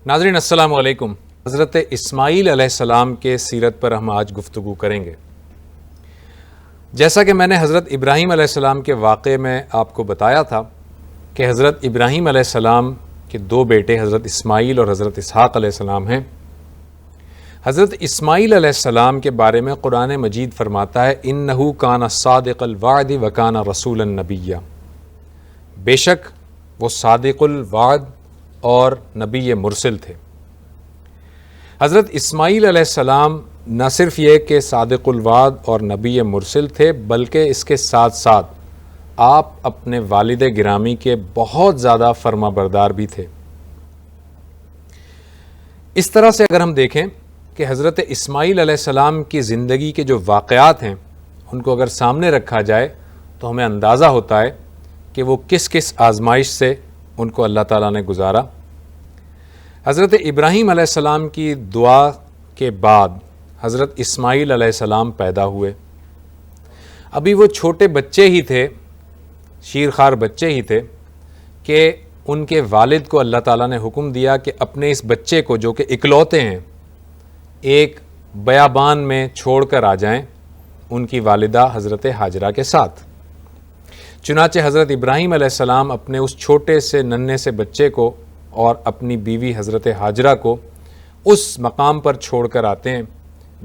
ناظرین السلام علیکم۔ حضرت اسماعیل علیہ السلام کے سیرت پر ہم آج گفتگو کریں گے۔ جیسا کہ میں نے حضرت ابراہیم علیہ السلام کے واقعے میں آپ کو بتایا تھا کہ حضرت ابراہیم علیہ السلام کے دو بیٹے حضرت اسماعیل اور حضرت اسحاق علیہ السلام ہیں۔ حضرت اسماعیل علیہ السلام کے بارے میں قرآن مجید فرماتا ہے انہ کان صادق الوعد وکان رسولا نبیا، بے شک وہ صادق الوعد اور نبی مرسل تھے۔ حضرت اسماعیل علیہ السلام نہ صرف یہ کہ صادق الوعد اور نبی مرسل تھے، بلکہ اس کے ساتھ ساتھ آپ اپنے والد گرامی کے بہت زیادہ فرما بردار بھی تھے۔ اس طرح سے اگر ہم دیکھیں کہ حضرت اسماعیل علیہ السلام کی زندگی کے جو واقعات ہیں ان کو اگر سامنے رکھا جائے تو ہمیں اندازہ ہوتا ہے کہ وہ کس کس آزمائش سے ان کو اللہ تعالیٰ نے گزارا۔ حضرت ابراہیم علیہ السلام کی دعا کے بعد حضرت اسماعیل علیہ السلام پیدا ہوئے۔ ابھی وہ چھوٹے بچے ہی تھے، شیرخوار بچے ہی تھے کہ ان کے والد کو اللہ تعالیٰ نے حکم دیا کہ اپنے اس بچے کو جو کہ اکلوتے ہیں ایک بیابان میں چھوڑ کر آ جائیں ان کی والدہ حضرت ہاجرہ کے ساتھ۔ چنانچہ حضرت ابراہیم علیہ السلام اپنے اس چھوٹے سے ننھے سے بچے کو اور اپنی بیوی حضرت ہاجرہ کو اس مقام پر چھوڑ کر آتے ہیں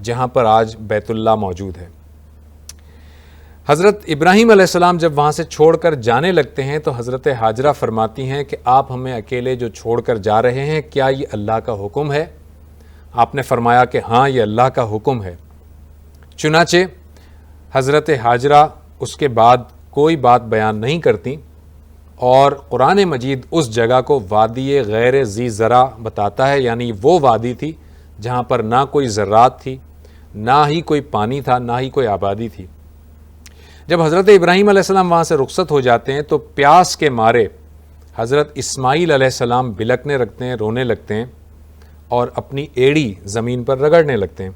جہاں پر آج بیت اللہ موجود ہے۔ حضرت ابراہیم علیہ السلام جب وہاں سے چھوڑ کر جانے لگتے ہیں تو حضرت ہاجرہ فرماتی ہیں کہ آپ ہمیں اکیلے جو چھوڑ کر جا رہے ہیں کیا یہ اللہ کا حکم ہے؟ آپ نے فرمایا کہ ہاں یہ اللہ کا حکم ہے۔ چنانچہ حضرت ہاجرہ اس کے بعد کوئی بات بیان نہیں کرتی اور قرآن مجید اس جگہ کو وادی غیر ذی زرع بتاتا ہے، یعنی وہ وادی تھی جہاں پر نہ کوئی زراعت تھی، نہ ہی کوئی پانی تھا، نہ ہی کوئی آبادی تھی۔ جب حضرت ابراہیم علیہ السلام وہاں سے رخصت ہو جاتے ہیں تو پیاس کے مارے حضرت اسماعیل علیہ السلام بلکنے لگتے ہیں، رونے لگتے ہیں اور اپنی ایڑی زمین پر رگڑنے لگتے ہیں۔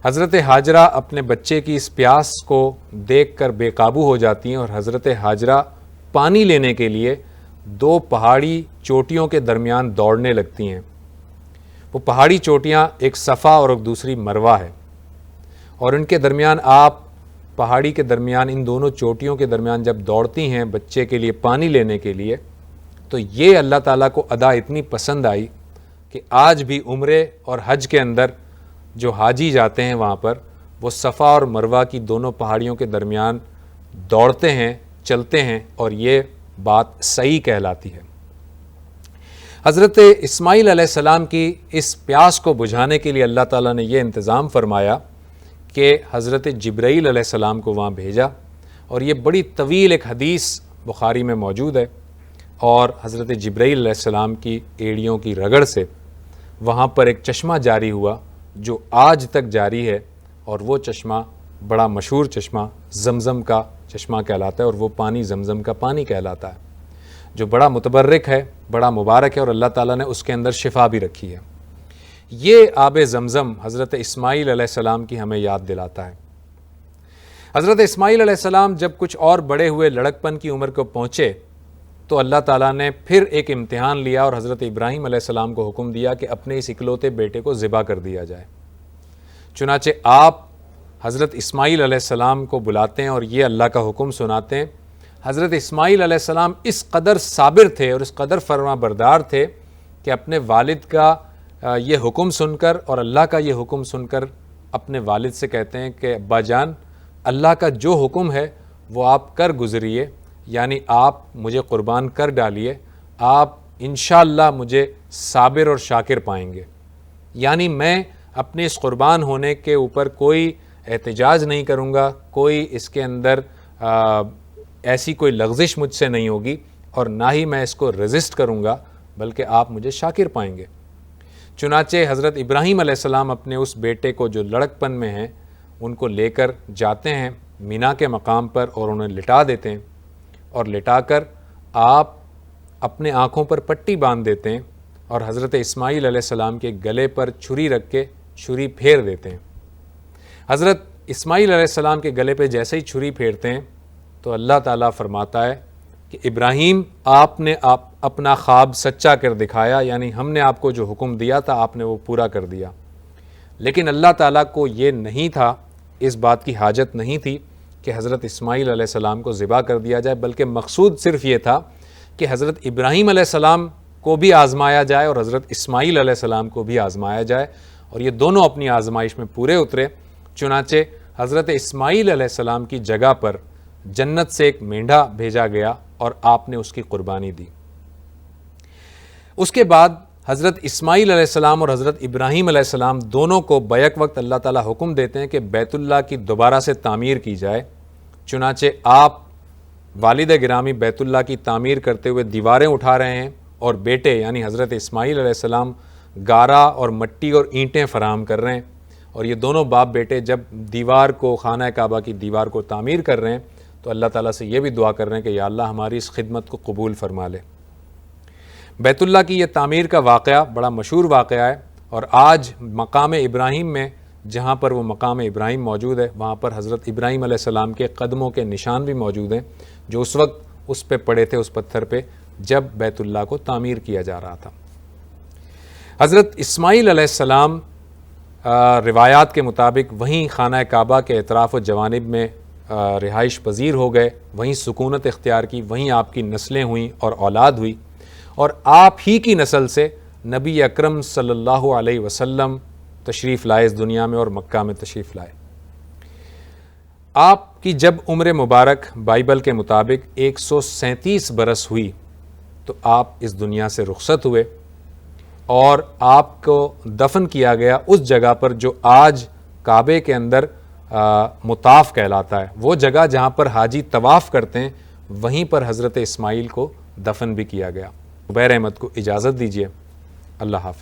حضرت ہاجرہ اپنے بچے کی اس پیاس کو دیکھ کر بے قابو ہو جاتی ہیں اور حضرت ہاجرہ پانی لینے کے لیے دو پہاڑی چوٹیوں کے درمیان دوڑنے لگتی ہیں۔ وہ پہاڑی چوٹیاں ایک صفا اور ایک دوسری مروہ ہے، اور ان کے درمیان آپ پہاڑی کے درمیان ان دونوں چوٹیوں کے درمیان جب دوڑتی ہیں بچے کے لیے پانی لینے کے لیے تو یہ اللہ تعالیٰ کو ادا اتنی پسند آئی کہ آج بھی عمرے اور حج کے اندر جو حاجی جاتے ہیں وہاں پر وہ صفا اور مروہ کی دونوں پہاڑیوں کے درمیان دوڑتے ہیں، چلتے ہیں، اور یہ بات صحیح کہلاتی ہے۔ حضرت اسماعیل علیہ السلام کی اس پیاس کو بجھانے کے لیے اللہ تعالیٰ نے یہ انتظام فرمایا کہ حضرت جبرائیل علیہ السلام کو وہاں بھیجا، اور یہ بڑی طویل ایک حدیث بخاری میں موجود ہے، اور حضرت جبرائیل علیہ السلام کی ایڑیوں کی رگڑ سے وہاں پر ایک چشمہ جاری ہوا جو آج تک جاری ہے، اور وہ چشمہ بڑا مشہور چشمہ زمزم کا چشمہ کہلاتا ہے، اور وہ پانی زمزم کا پانی کہلاتا ہے جو بڑا متبرک ہے، بڑا مبارک ہے، اور اللہ تعالیٰ نے اس کے اندر شفا بھی رکھی ہے۔ یہ آب زمزم حضرت اسماعیل علیہ السلام کی ہمیں یاد دلاتا ہے۔ حضرت اسماعیل علیہ السلام جب کچھ اور بڑے ہوئے، لڑک پن کی عمر کو پہنچے، تو اللہ تعالیٰ نے پھر ایک امتحان لیا اور حضرت ابراہیم علیہ السلام کو حکم دیا کہ اپنے اس اکلوتے بیٹے کو ذبح کر دیا جائے۔ چنانچہ آپ حضرت اسماعیل علیہ السلام کو بلاتے ہیں اور یہ اللہ کا حکم سناتے ہیں۔ حضرت اسماعیل علیہ السلام اس قدر صابر تھے اور اس قدر فرما بردار تھے کہ اپنے والد کا یہ حکم سن کر اور اللہ کا یہ حکم سن کر اپنے والد سے کہتے ہیں کہ ابا جان، اللہ کا جو حکم ہے وہ آپ کر گزریے، یعنی آپ مجھے قربان کر ڈالیے، آپ انشاءاللہ مجھے صابر اور شاکر پائیں گے، یعنی میں اپنے اس قربان ہونے کے اوپر کوئی احتجاج نہیں کروں گا، کوئی اس کے اندر ایسی کوئی لغزش مجھ سے نہیں ہوگی، اور نہ ہی میں اس کو ریزسٹ کروں گا، بلکہ آپ مجھے شاکر پائیں گے۔ چنانچہ حضرت ابراہیم علیہ السلام اپنے اس بیٹے کو جو لڑک پن میں ہیں ان کو لے کر جاتے ہیں مینا کے مقام پر اور انہیں لٹا دیتے ہیں، اور لٹا کر آپ اپنے آنکھوں پر پٹی باندھ دیتے ہیں اور حضرت اسماعیل علیہ السلام کے گلے پر چھری رکھ کے چھری پھیر دیتے ہیں۔ حضرت اسماعیل علیہ السلام کے گلے پہ جیسے ہی چھری پھیرتے ہیں تو اللہ تعالیٰ فرماتا ہے کہ ابراہیم آپ نے اپنا خواب سچا کر دکھایا، یعنی ہم نے آپ کو جو حکم دیا تھا آپ نے وہ پورا کر دیا، لیکن اللہ تعالیٰ کو یہ نہیں تھا، اس بات کی حاجت نہیں تھی کہ حضرت اسماعیل علیہ السلام کو ذبح کر دیا جائے، بلکہ مقصود صرف یہ تھا کہ حضرت ابراہیم علیہ السلام کو بھی آزمایا جائے اور حضرت اسماعیل علیہ السلام کو بھی آزمایا جائے، اور یہ دونوں اپنی آزمائش میں پورے اترے۔ چنانچہ حضرت اسماعیل علیہ السلام کی جگہ پر جنت سے ایک مینڈھا بھیجا گیا اور آپ نے اس کی قربانی دی۔ اس کے بعد حضرت اسماعیل علیہ السلام اور حضرت ابراہیم علیہ السلام دونوں کو بیک وقت اللہ تعالیٰ حکم دیتے ہیں کہ بیت اللہ کی دوبارہ سے تعمیر کی جائے۔ چنانچہ آپ والد گرامی بیت اللہ کی تعمیر کرتے ہوئے دیواریں اٹھا رہے ہیں، اور بیٹے یعنی حضرت اسماعیل علیہ السلام گارا اور مٹی اور اینٹیں فراہم کر رہے ہیں، اور یہ دونوں باپ بیٹے جب دیوار کو، خانہ کعبہ کی دیوار کو تعمیر کر رہے ہیں تو اللہ تعالیٰ سے یہ بھی دعا کر رہے ہیں کہ یا اللہ ہماری اس خدمت کو قبول فرما لے۔ بیت اللہ کی یہ تعمیر کا واقعہ بڑا مشہور واقعہ ہے، اور آج مقام ابراہیم میں جہاں پر وہ مقام ابراہیم موجود ہے وہاں پر حضرت ابراہیم علیہ السلام کے قدموں کے نشان بھی موجود ہیں، جو اس وقت اس پہ پڑے تھے، اس پتھر پہ، جب بیت اللہ کو تعمیر کیا جا رہا تھا۔ حضرت اسماعیل علیہ السلام روایات کے مطابق وہیں خانہ کعبہ کے اطراف و جوانب میں رہائش پذیر ہو گئے، وہیں سکونت اختیار کی، وہیں آپ کی نسلیں ہوئیں اور اولاد ہوئی، اور آپ ہی کی نسل سے نبی اکرم صلی اللہ علیہ وسلم تشریف لائے اس دنیا میں اور مکہ میں تشریف لائے۔ آپ کی جب عمر مبارک بائبل کے مطابق 137 برس ہوئی تو آپ اس دنیا سے رخصت ہوئے، اور آپ کو دفن کیا گیا اس جگہ پر جو آج کعبے کے اندر مطاف کہلاتا ہے، وہ جگہ جہاں پر حاجی طواف کرتے ہیں، وہیں پر حضرت اسماعیل کو دفن بھی کیا گیا۔ عبیر احمد کو اجازت دیجیے، اللہ حافظ۔